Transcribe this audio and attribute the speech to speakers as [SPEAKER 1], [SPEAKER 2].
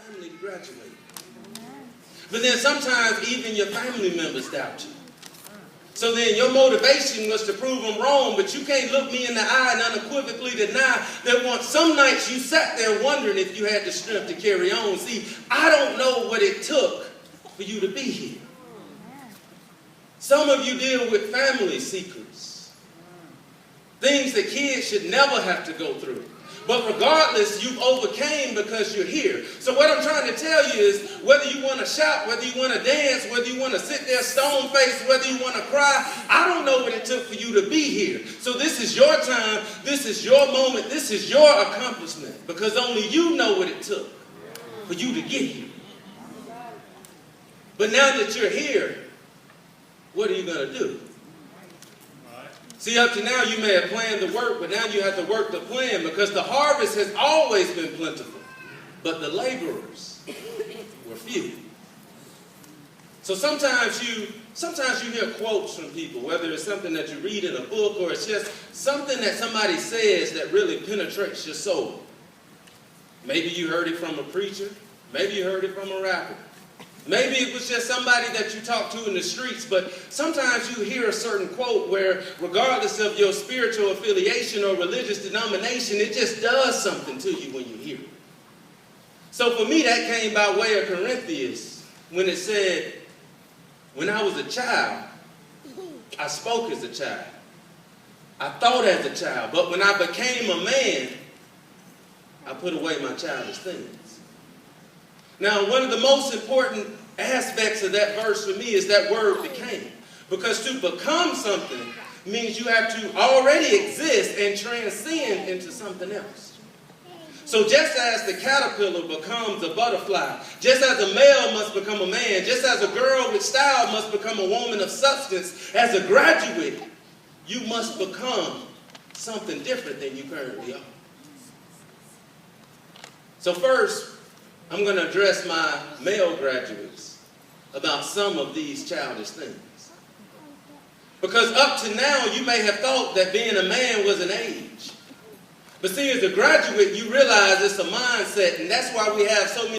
[SPEAKER 1] family to graduate. But then sometimes even your family members doubt you. So then your motivation was to prove them wrong, but you can't look me in the eye and unequivocally deny that some nights you sat there wondering if you had the strength to carry on. See, I don't know what it took for you to be here. Some of you deal with family secrets, things that kids should never have to go through. But regardless, you've overcame because you're here. So what I'm trying to tell you is, whether you want to shout, whether you want to dance, whether you want to sit there stone-faced, whether you want to cry, I don't know what it took for you to be here. So this is your time, this is your moment, this is your accomplishment, because only you know what it took for you to get here. But now that you're here, what are you going to do? See, up to now you may have planned the work, but now you have to work the plan, because the harvest has always been plentiful, but the laborers were few. So sometimes you hear quotes from people, whether it's something that you read in a book or it's just something that somebody says that really penetrates your soul. Maybe you heard it from a preacher, maybe you heard it from a rapper. Maybe it was just somebody that you talk to in the streets, but sometimes you hear a certain quote where, regardless of your spiritual affiliation or religious denomination, it just does something to you when you hear it. So for me, that came by way of Corinthians, when it said, when I was a child, I spoke as a child. I thought as a child, but when I became a man, I put away my childish things. Now, one of the most important aspects of that verse for me is that word became. Because to become something means you have to already exist and transcend into something else. So just as the caterpillar becomes a butterfly, just as a male must become a man, just as a girl with style must become a woman of substance, as a graduate, you must become something different than you currently are. So first, I'm going to address my male graduates about some of these childish things. Because up to now, you may have thought that being a man was an age. But see, as a graduate, you realize it's a mindset, and that's why we have so many